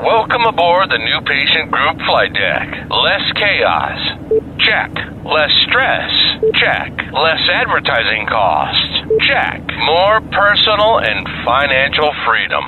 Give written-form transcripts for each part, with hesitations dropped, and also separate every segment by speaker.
Speaker 1: Welcome aboard the new patient group flight deck. Less chaos. Check. Less stress. Check. Less advertising costs. Check. More personal and financial freedom.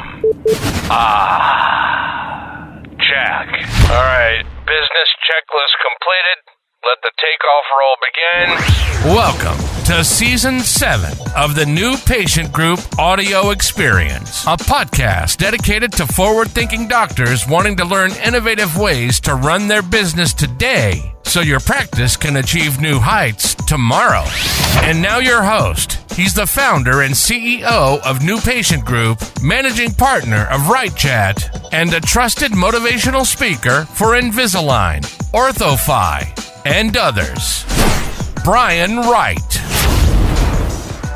Speaker 1: Check. All right, business checklist completed. Let the takeoff roll begin. Welcome to Season 7 of the New Patient Group Audio Experience, a podcast dedicated to forward-thinking doctors wanting to learn innovative ways to run their business today so your practice can achieve new heights tomorrow. And now your host. He's the founder and CEO of New Patient Group, managing partner of RightChat, and a trusted motivational speaker for Invisalign, OrthoFi, and others. Brian Wright.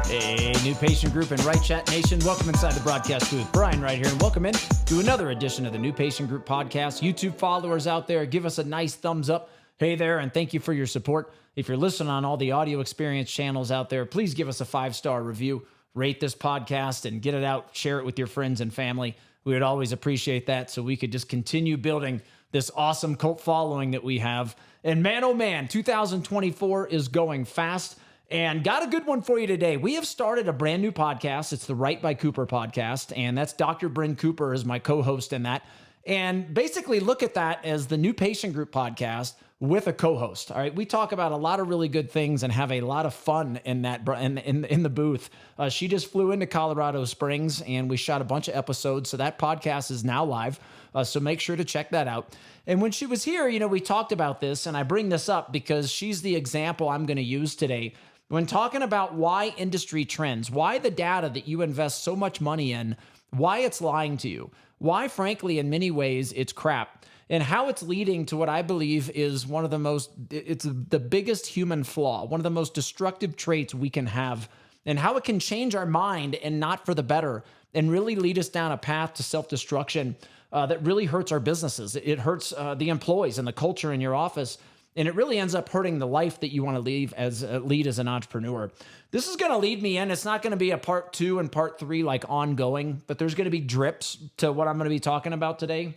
Speaker 2: Hey, New Patient Group and RightChat Nation. Welcome inside the broadcast booth. Brian right here, and welcome in to another edition of the New Patient Group podcast. YouTube followers out there, give us a nice thumbs up. Hey there, and thank you for your support. If you're listening on all the audio experience channels out there, please give us a 5-star review, rate this podcast, and get it out, share it with your friends and family. We would always appreciate that so we could just continue building this awesome cult following that we have. And man, oh man, 2024 is going fast. And got a good one for you today. We have started a brand new podcast. It's the Right by Cooper podcast, and that's Dr. Bryn Cooper is my co-host in that. And basically look at that as the New Patient Group podcast with a co-host. All right, we talk about a lot of really good things and have a lot of fun in that in the booth. She just flew into Colorado Springs, and we shot a bunch of episodes. So that podcast is now live. So make sure to check that out. And when she was here, we talked about this, and I bring this up because she's the example I'm going to use today. When talking about why industry trends, why the data that you invest so much money in, why it's lying to you, why, frankly, in many ways, it's crap, and how it's leading to what I believe is it's the biggest human flaw, one of the most destructive traits we can have, and how it can change our mind and not for the better, and really lead us down a path to self-destruction that really hurts our businesses. It hurts the employees and the culture in your office. And it really ends up hurting the life that you want to lead as an entrepreneur. This is going to lead me in. It's not going to be a part 2 and part 3 like ongoing, but there's going to be drips to what I'm going to be talking about today,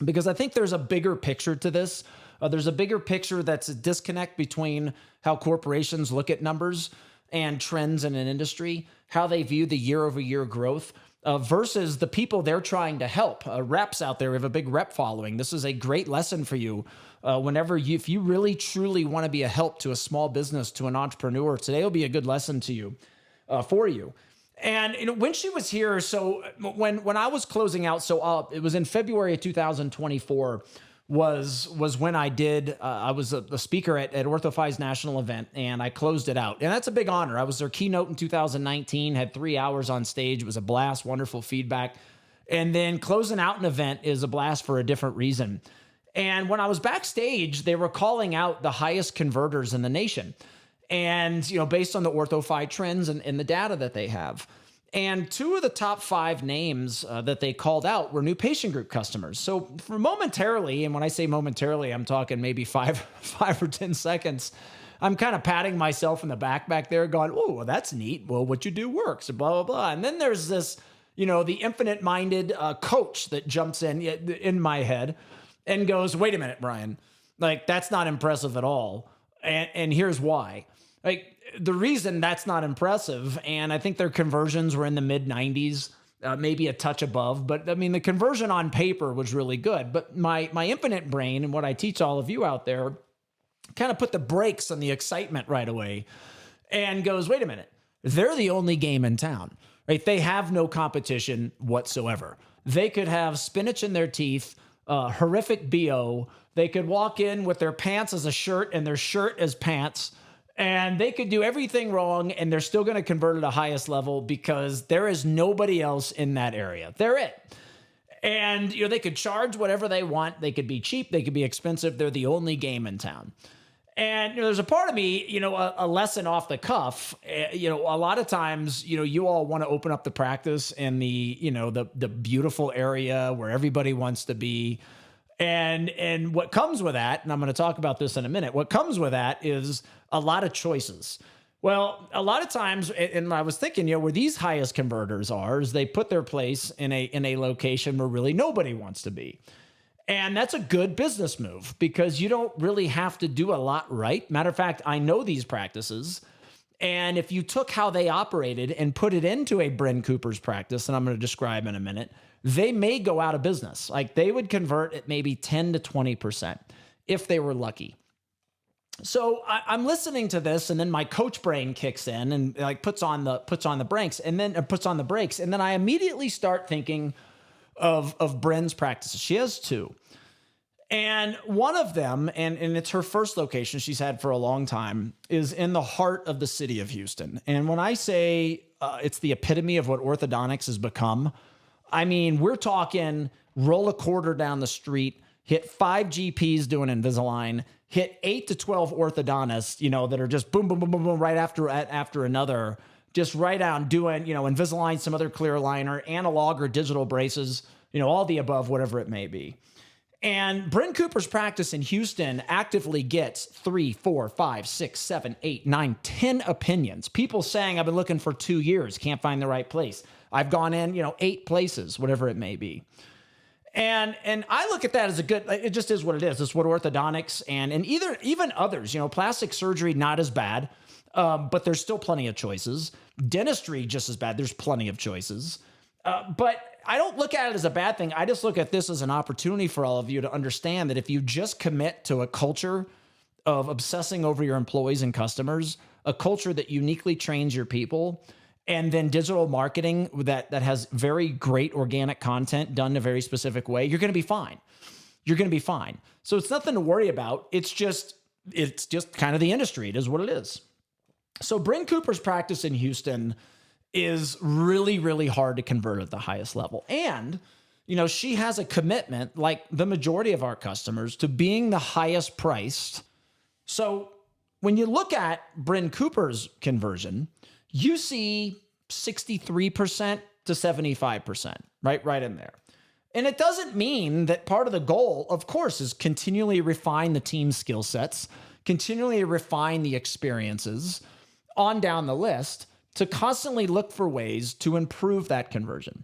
Speaker 2: because I think there's a bigger picture to this. There's a bigger picture that's a disconnect between how corporations look at numbers and trends in an industry, how they view the year-over-year growth, versus the people they're trying to help. Reps out there, we have a big rep following. This is a great lesson for you. If you really truly want to be a help to a small business, to an entrepreneur, today will be a good lesson to you, for you. And when she was here, so when I was closing out, it was in February of 2024 was when I did. I was a speaker at OrthoFi's national event, and I closed it out, and that's a big honor. I was their keynote in 2019, had 3 hours on stage. It was a blast, wonderful feedback, and then closing out an event is a blast for a different reason. And when I was backstage, they were calling out the highest converters in the nation. And, based on the OrthoFi trends and the data that they have. And 2 of the top 5 names that they called out were New Patient Group customers. So for momentarily, and when I say momentarily, I'm talking maybe 5 or 10 seconds, I'm kind of patting myself in the back there going, oh, well, that's neat. Well, what you do works, blah, blah, blah. And then there's this, the infinite-minded coach that jumps in my head and goes, wait a minute, Brian, like that's not impressive at all. And here's why. Like the reason that's not impressive, and I think their conversions were in the mid 90s, maybe a touch above, but I mean, the conversion on paper was really good. But my infinite brain and what I teach all of you out there kind of put the brakes on the excitement right away and goes, wait a minute, they're the only game in town, right? They have no competition whatsoever. They could have spinach in their teeth, horrific BO. They could walk in with their pants as a shirt and their shirt as pants, and they could do everything wrong, and they're still going to convert at the highest level because there is nobody else in that area. They're it. And, they could charge whatever they want. They could be cheap. They could be expensive. They're the only game in town. And there's a part of me, a lesson off the cuff. A lot of times, you all want to open up the practice in the beautiful area where everybody wants to be. And what comes with that, and I'm going to talk about this in a minute, what comes with that is a lot of choices. Well, a lot of times, and I was thinking, where these highest converters are, is they put their place in a location where really nobody wants to be. And that's a good business move because you don't really have to do a lot right. Matter of fact, I know these practices. And if you took how they operated and put it into a Bryn Cooper's practice, and I'm going to describe in a minute, they may go out of business. Like they would convert at maybe 10 to 20% if they were lucky. So I'm listening to this, and then my coach brain kicks in and like puts on the brakes, and then I immediately start thinking of Bryn's practices. She has two. And one of them, and it's her first location she's had for a long time, is in the heart of the city of Houston. And when I say it's the epitome of what orthodontics has become, I mean, we're talking roll a quarter down the street, hit 5 GPs doing Invisalign, hit 8 to 12 orthodontists, that are just boom, boom, boom, boom, boom, right after another, just right down doing, Invisalign, some other clear aligner, analog or digital braces, all the above, whatever it may be. And Bryn Cooper's practice in Houston actively gets 3, 4, 5, 6, 7, 8, 9, 10 opinions. People saying, I've been looking for 2 years, can't find the right place. I've gone in, 8 places, whatever it may be. And I look at that as it just is what it is. It's what orthodontics and even others, plastic surgery, not as bad, but there's still plenty of choices. Dentistry, just as bad. There's plenty of choices. But I don't look at it as a bad thing. I just look at this as an opportunity for all of you to understand that if you just commit to a culture of obsessing over your employees and customers, a culture that uniquely trains your people, and then digital marketing that has very great organic content done in a very specific way, you're going to be fine. You're going to be fine. So it's nothing to worry about. It's just kind of the industry. It is what it is. So Bryn Cooper's practice in Houston is really, really hard to convert at the highest level. And, she has a commitment, like the majority of our customers, to being the highest priced. So when you look at Bryn Cooper's conversion, you see 63% to 75%, right in there. And it doesn't mean that part of the goal, of course, is continually refine the team's skill sets, continually refine the experiences on down the list, to constantly look for ways to improve that conversion.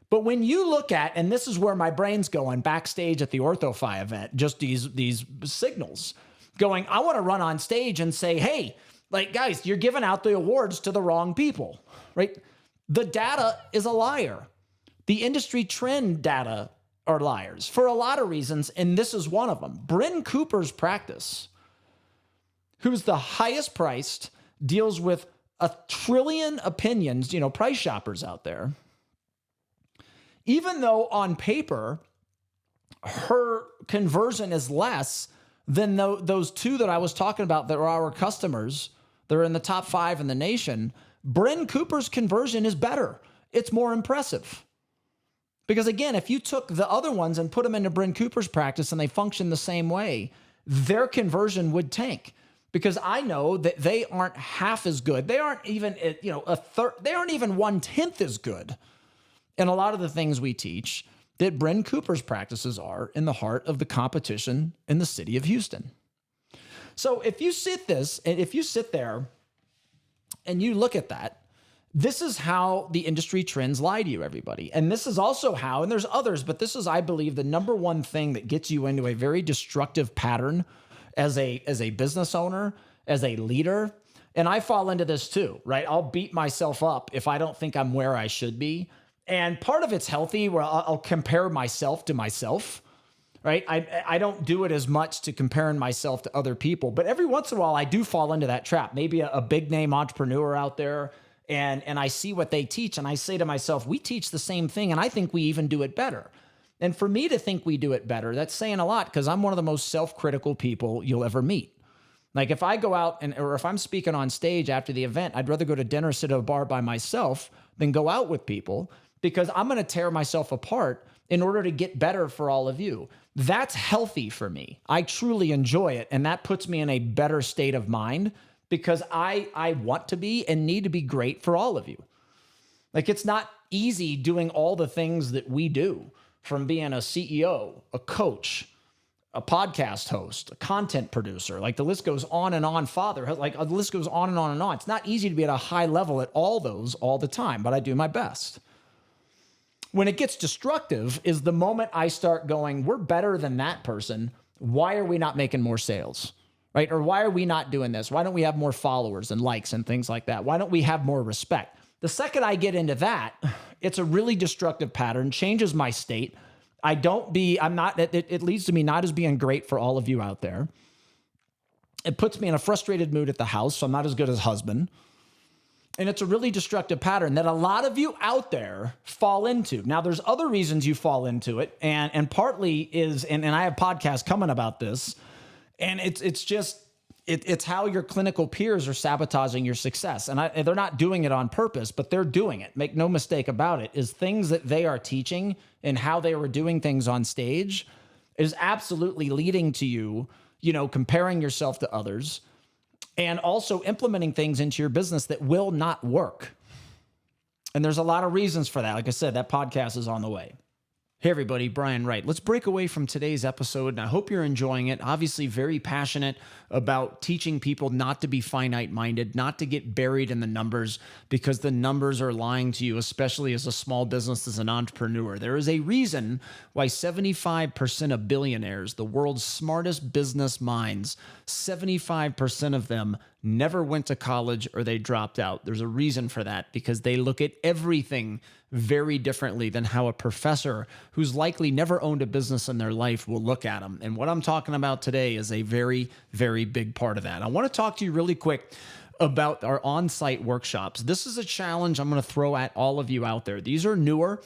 Speaker 2: But when you look at, and this is where my brain's going backstage at the OrthoFi event, just these signals going, I want to run on stage and say, hey, like guys, you're giving out the awards to the wrong people, right? The data is a liar. The industry trend data are liars for a lot of reasons, and this is one of them. Bryn Cooper's practice, who's the highest priced, deals with 1 trillion opinions, price shoppers out there. Even though on paper, her conversion is less than those 2 that I was talking about that are our customers, they're in the top 5 in the nation, Bryn Cooper's conversion is better. It's more impressive. Because again, if you took the other ones and put them into Bryn Cooper's practice and they function the same way, their conversion would tank. Because I know that they aren't half as good. They aren't even, a third. They aren't even 1/10 as good. And a lot of the things we teach that Bryn Cooper's practices are in the heart of the competition in the city of Houston. So if you sit there and you look at that, this is how the industry trends lie to you, everybody. And this is also how, and there's others, but this is, I believe, the number one thing that gets you into a very destructive pattern as a business owner, as a leader. And I fall into this too, right? I'll beat myself up if I don't think I'm where I should be. And part of it's healthy where I'll compare myself to myself, right? I don't do it as much to comparing myself to other people, but every once in a while I do fall into that trap. Maybe a big name entrepreneur out there, and I see what they teach and I say to myself, we teach the same thing and I think we even do it better. And for me to think we do it better, that's saying a lot because I'm one of the most self-critical people you'll ever meet. Like if I go out or if I'm speaking on stage after the event, I'd rather go to dinner, sit at a bar by myself than go out with people because I'm going to tear myself apart in order to get better for all of you. That's healthy for me. I truly enjoy it. And that puts me in a better state of mind because I want to be and need to be great for all of you. Like it's not easy doing all the things that we do. From being a CEO, a coach, a podcast host, a content producer, like the list goes on and on, father, like the list goes on and on and on. It's not easy to be at a high level at all those all the time, but I do my best. When it gets destructive is the moment I start going, we're better than that person. Why are we not making more sales? Right? Or why are we not doing this? Why don't we have more followers and likes and things like that? Why don't we have more respect? The second I get into that, it's a really destructive pattern, changes my state. It leads to me not as being great for all of you out there. It puts me in a frustrated mood at the house, so I'm not as good as husband. And it's a really destructive pattern that a lot of you out there fall into. Now, there's other reasons you fall into it, and partly is, and I have podcasts coming about this, and it's how your clinical peers are sabotaging your success. And they're not doing it on purpose, but they're doing it. Make no mistake about it, is things that they are teaching and how they were doing things on stage is absolutely leading to you, comparing yourself to others and also implementing things into your business that will not work. And there's a lot of reasons for that. Like I said, that podcast is on the way. Hey everybody, Brian Wright. Let's break away from today's episode, and I hope you're enjoying it. Obviously very passionate about teaching people not to be finite-minded, not to get buried in the numbers, because the numbers are lying to you, especially as a small business, as an entrepreneur. There is a reason why 75% of billionaires, the world's smartest business minds, 75% of them never went to college or they dropped out. There's a reason for that, because they look at everything very differently than how a professor who's likely never owned a business in their life will look at them. And what I'm talking about today is a very, very big part of that. I want to talk to you really quick about our on-site workshops. This is a challenge I'm going to throw at all of you out there. These are newer.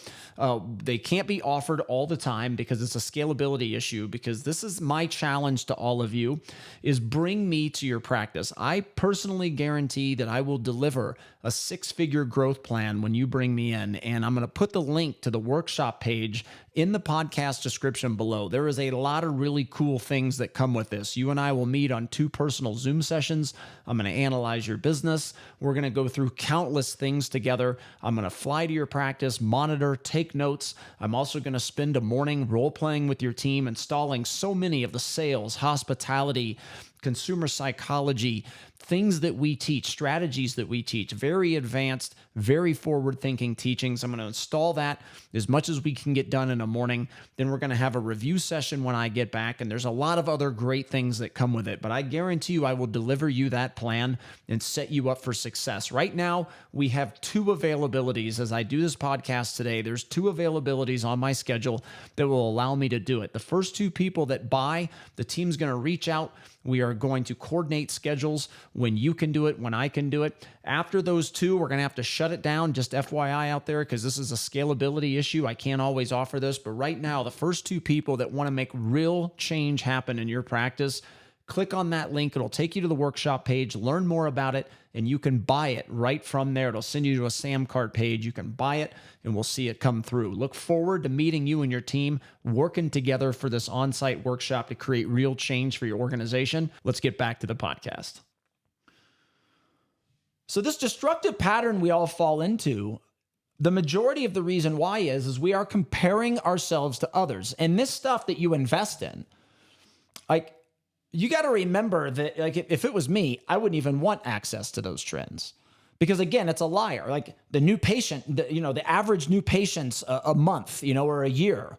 Speaker 2: They can't be offered all the time because it's a scalability issue, because this is my challenge to all of you, is bring me to your practice. I personally guarantee that I will deliver a 6-figure growth plan when you bring me in, and I'm going to put the link to the workshop page in the podcast description below. There is a lot of really cool things that come with this. You and I will meet on 2 personal Zoom sessions. I'm going to analyze your business. We're going to go through countless things together. I'm going to fly to your practice, monitor, take notes. I'm also going to spend a morning role-playing with your team, installing so many of the sales, hospitality, consumer psychology, things that we teach, strategies that we teach, very advanced, very forward-thinking teachings. I'm going to install that as much as we can get done in a morning. Then we're going to have a review session when I get back, and there's a lot of other great things that come with it. But I guarantee you I will deliver you that plan and set you up for success. Right now, we have 2 availabilities. As I do this podcast today, there's 2 availabilities on my schedule that will allow me to do it. The first 2 people that buy, the team's going to reach out. We are going to coordinate schedules when you can do it, when I can do it. After those 2, we're going to have to shut it down, just FYI out there, because this is a scalability issue. I can't always offer this, but right now, the first 2 people that want to make real change happen in your practice, click on that link. It'll take you to the workshop page, learn more about it, and you can buy it right from there. It'll send you to a Samcart page. You can buy it, and we'll see it come through. Look forward to meeting you and your team, working together for this on-site workshop to create real change for your organization. Let's get back to the podcast. So this destructive pattern we all fall into, the majority of the reason why is we are comparing ourselves to others. And this stuff that you invest in, like, you got to remember that, like, if it was me, I wouldn't even want access to those trends, because again, it's a liar. Like the new patient, the average new patients a month, or a year,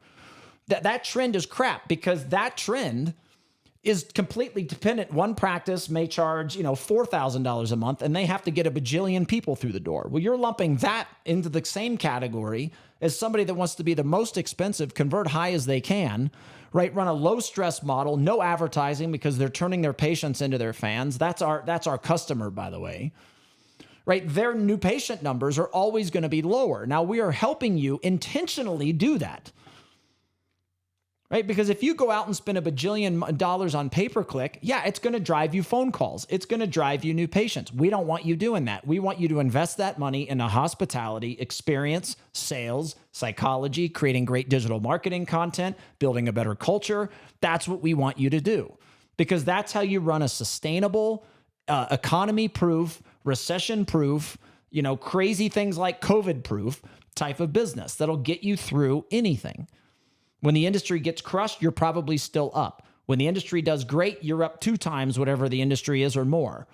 Speaker 2: that trend is crap, because that trend is completely dependent. One practice may charge, $4,000 a month, and they have to get a bajillion people through the door. Well, you're lumping that into the same category as somebody that wants to be the most expensive, convert high as they can, right? Run a low stress model, no advertising, because they're turning their patients into their fans. That's our customer, by the way, right? Their new patient numbers are always going to be lower. Now, we are helping you intentionally do that, right? Because if you go out and spend a bajillion dollars on pay-per-click, yeah, it's going to drive you phone calls. It's going to drive you new patients. We don't want you doing that. We want you to invest that money in a hospitality, experience, sales, psychology, creating great digital marketing content, building a better culture. That's what we want you to do, because that's how you run a sustainable, economy-proof, recession-proof, crazy things like COVID-proof type of business that'll get you through anything. When the industry gets crushed, you're probably still up. When the industry does great, you're up 2 times whatever the industry is or more.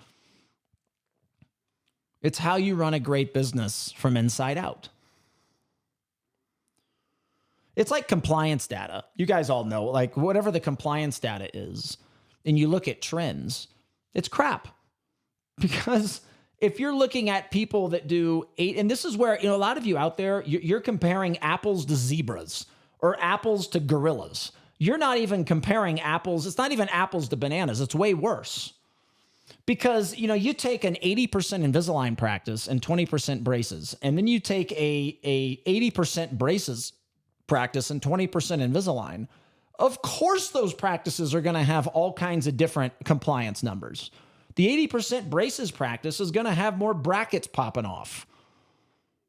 Speaker 2: It's how you run a great business from inside out. It's like compliance data. You guys all know, like whatever the compliance data is, and you look at trends, it's crap. Because if you're looking at people that do 8, and this is where, a lot of you out there, you're comparing apples to zebras or apples to gorillas. You're not even comparing apples. It's not even apples to bananas. It's way worse. Because, you take an 80% Invisalign practice and 20% braces, and then you take a 80% braces practice and 20% Invisalign. Of course, those practices are going to have all kinds of different compliance numbers. The 80% braces practice is going to have more brackets popping off,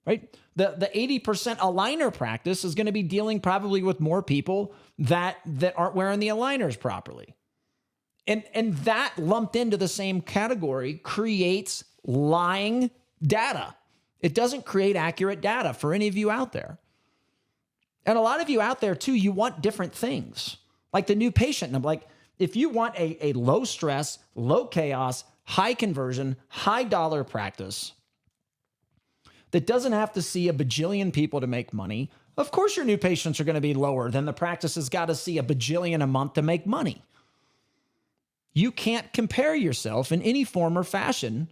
Speaker 2: right? The 80% aligner practice is going to be dealing probably with more people that aren't wearing the aligners properly. And that lumped into the same category creates lying data. It doesn't create accurate data for any of you out there. And a lot of you out there too, you want different things. Like the new patient, and I'm like, if you want a low stress, low chaos, high conversion, high dollar practice that doesn't have to see a bajillion people to make money, of course your new patients are going to be lower than the practice has got to see a bajillion a month to make money. You can't compare yourself in any form or fashion.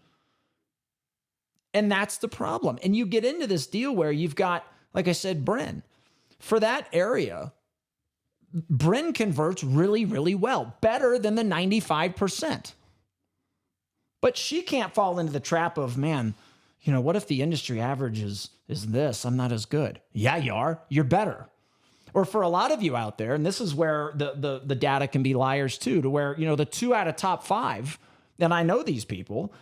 Speaker 2: And that's the problem. And you get into this deal where you've got, like I said, Bryn. For that area, Bryn converts really, really well, better than the 95%. But she can't fall into the trap of, man, what if the industry average is this? I'm not as good. Yeah, you are. You're better. Or for a lot of you out there, and this is where the data can be liars too, to where, the 2 out of top 5, and I know these people,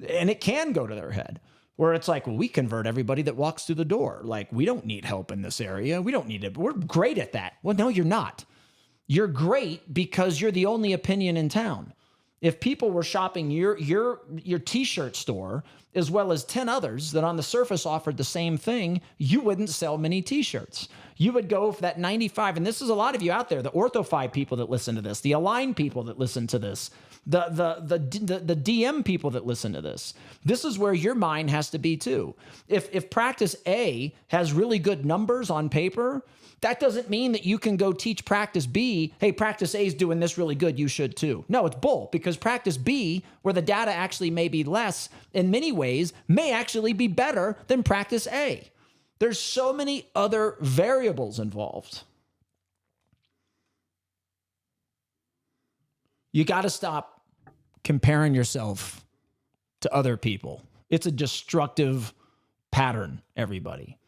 Speaker 2: and it can go to their head. Where it's like, well, we convert everybody that walks through the door. Like, we don't need help in this area. We don't need it. We're great at that. Well, no, you're not. You're great because you're the only opinion in town. If people were shopping your t-shirt store as well as 10 others that on the surface offered the same thing, you wouldn't sell many t-shirts. You would go for that 95. And this is a lot of you out there, the orthophi people that listen to this, the align people that listen to this, the DM people that listen to this. This is where your mind has to be too. If practice A has really good numbers on paper, that doesn't mean that you can go teach practice B, hey, practice A is doing this really good, you should too. No, it's bull, because practice B, where the data actually may be less, in many ways, may actually be better than practice A. There's so many other variables involved. You got to stop comparing yourself to other people. It's a destructive pattern, everybody.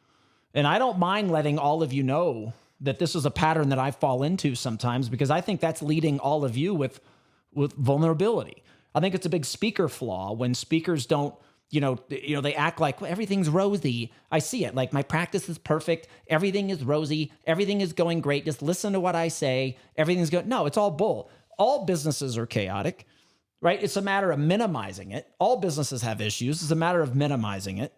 Speaker 2: And I don't mind letting all of you know that this is a pattern that I fall into sometimes, because I think that's leading all of you with vulnerability. I think it's a big speaker flaw when speakers don't, they act like, well, everything's rosy. I see it. Like, my practice is perfect. Everything is rosy. Everything is going great. Just listen to what I say. Everything's good. No, it's all bull. All businesses are chaotic, right? It's a matter of minimizing it. All businesses have issues. It's a matter of minimizing it.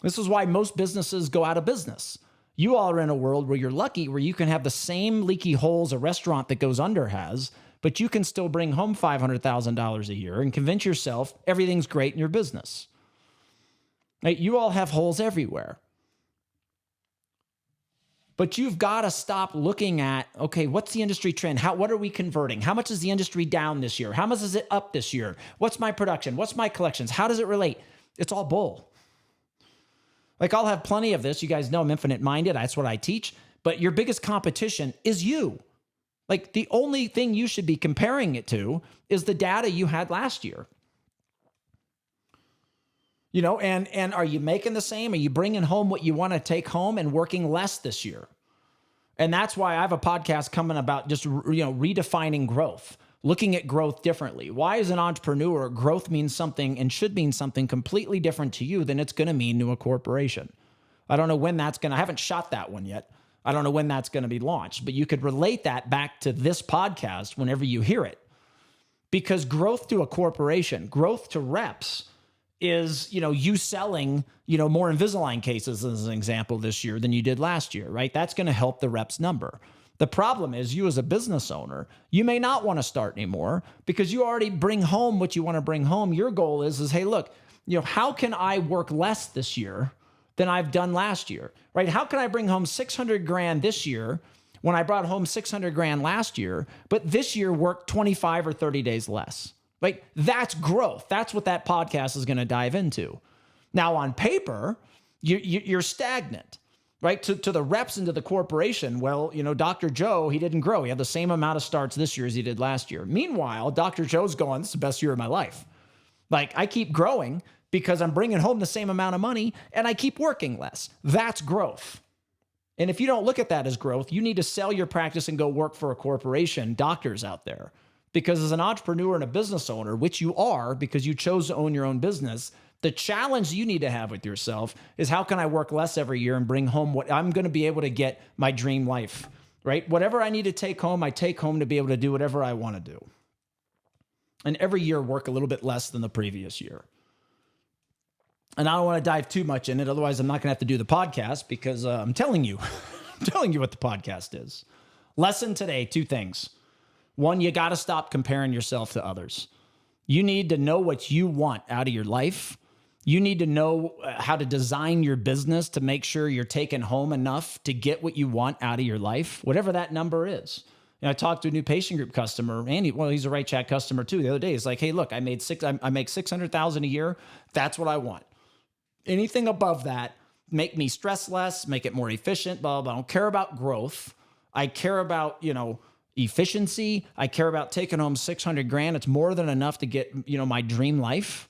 Speaker 2: This is why most businesses go out of business. You all are in a world where you're lucky, where you can have the same leaky holes a restaurant that goes under has, but you can still bring home $500,000 a year and convince yourself everything's great in your business. Right? You all have holes everywhere. But you've got to stop looking at, okay, what's the industry trend? What are we converting? How much is the industry down this year? How much is it up this year? What's my production? What's my collections? How does it relate? It's all bull. Like, I'll have plenty of this. You guys know I'm infinite-minded. That's what I teach. But your biggest competition is you. Like, the only thing you should be comparing it to is the data you had last year. And are you making the same? Are you bringing home what you want to take home and working less this year? And that's why I have a podcast coming about just, redefining growth, looking at growth differently. Why, as an entrepreneur, growth means something and should mean something completely different to you than it's going to mean to a corporation. I don't know when I haven't shot that one yet. I don't know when that's going to be launched, but you could relate that back to this podcast whenever you hear it. Because growth to a corporation, growth to reps is, you selling, more Invisalign cases as an example this year than you did last year, right? That's going to help the reps number. The problem is you as a business owner, you may not want to start anymore because you already bring home what you want to bring home. Your goal is hey, look, how can I work less this year than I've done last year, right? How can I bring home 600 grand this year when I brought home 600 grand last year, but this year work 25 or 30 days less, right? That's growth. That's what that podcast is going to dive into. Now on paper, you're stagnant, right? To the reps and to the corporation, well, Dr. Joe, he didn't grow. He had the same amount of starts this year as he did last year. Meanwhile, Dr. Joe's going, this is the best year of my life. Like I keep growing because I'm bringing home the same amount of money and I keep working less. That's growth. And if you don't look at that as growth, you need to sell your practice and go work for a corporation, doctors out there. Because as an entrepreneur and a business owner, which you are because you chose to own your own business, the challenge you need to have with yourself is how can I work less every year and bring home what I'm going to be able to get my dream life, right? Whatever I need to take home, I take home to be able to do whatever I want to do. And every year work a little bit less than the previous year. And I don't want to dive too much in it. Otherwise, I'm not going to have to do the podcast because I'm telling you, what the podcast is. Lesson today, 2 things. 1, you got to stop comparing yourself to others. You need to know what you want out of your life. You need to know how to design your business to make sure you're taking home enough to get what you want out of your life, whatever that number is. I talked to a new patient group customer, Andy. Well, he's a Right Chat customer too. The other day, he's like, "Hey, look, I make $600,000 a year. That's what I want. Anything above that, make me stress less, make it more efficient. Blah blah. I don't care about growth. I care about efficiency. I care about taking home 600 grand. It's more than enough to get my dream life."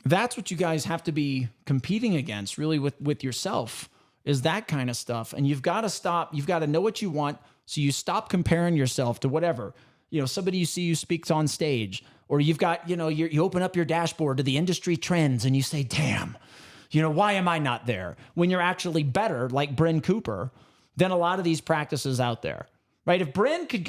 Speaker 2: That's what you guys have to be competing against, really, with yourself. Is that kind of stuff. And you've got to stop. You've got to know what you want. So you stop comparing yourself to whatever, somebody you see you speaks on stage, or you've got, you open up your dashboard to the industry trends and you say, damn, why am I not there? When you're actually better, like Bryn Cooper, than a lot of these practices out there, right? If Bryn could,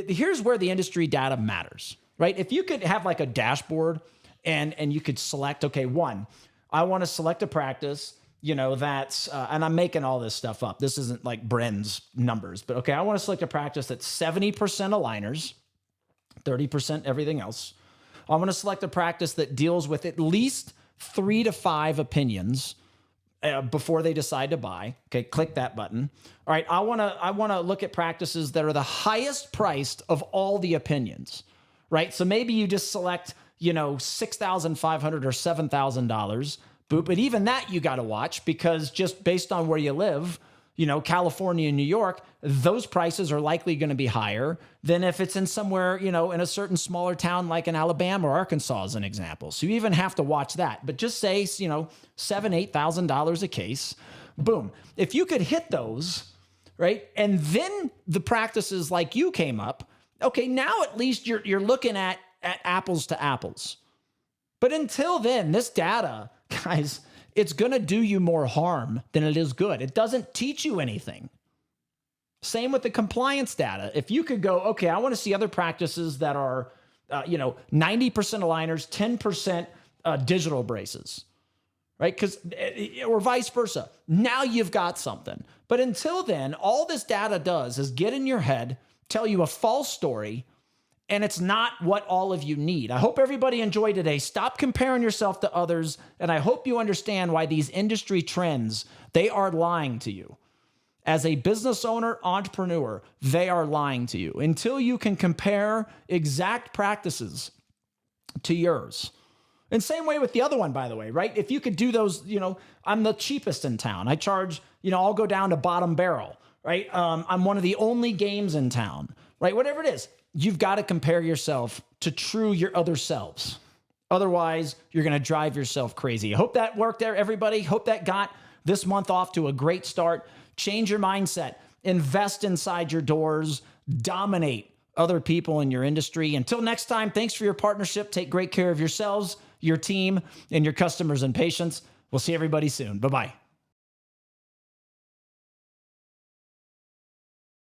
Speaker 2: here's where the industry data matters, right? If you could have like a dashboard and you could select, okay, 1, I want to select a practice that's, and I'm making all this stuff up. This isn't like Bryn's numbers, but okay, I want to select a practice that's 70% aligners, 30% everything else. I want to select a practice that deals with at least 3 to 5 opinions before they decide to buy. Okay, click that button. All right, I want to look at practices that are the highest priced of all the opinions, right? So maybe you just select, $6,500 or $7,000. But even that you got to watch because just based on where you live, California and New York, those prices are likely going to be higher than if it's in somewhere, in a certain smaller town like in Alabama or Arkansas as an example. So you even have to watch that. But just say, $7,000, $8,000 a case. Boom. If you could hit those, right? And then the practices like you came up, okay, now at least you're looking at apples to apples. But until then, this data, guys, it's going to do you more harm than it is good. It doesn't teach you anything. Same with the compliance data. If you could go, okay, I want to see other practices that are, 90% aligners, 10% digital braces, right? Or vice versa. Now you've got something. But until then, all this data does is get in your head, tell you a false story, and it's not what all of you need. I hope everybody enjoyed today. Stop comparing yourself to others, and I hope you understand why these industry trends, they are lying to you. As a business owner, entrepreneur, they are lying to you. Until you can compare exact practices to yours. And same way with the other one, by the way, right? If you could do those, I'm the cheapest in town. I charge, I'll go down to bottom barrel, right? I'm one of the only games in town, right? Whatever it is. You've got to compare yourself to your other selves. Otherwise, you're going to drive yourself crazy. I hope that worked there, everybody. Hope that got this month off to a great start. Change your mindset. Invest inside your doors. Dominate other people in your industry. Until next time, thanks for your partnership. Take great care of yourselves, your team, and your customers and patients. We'll see everybody soon. Bye-bye.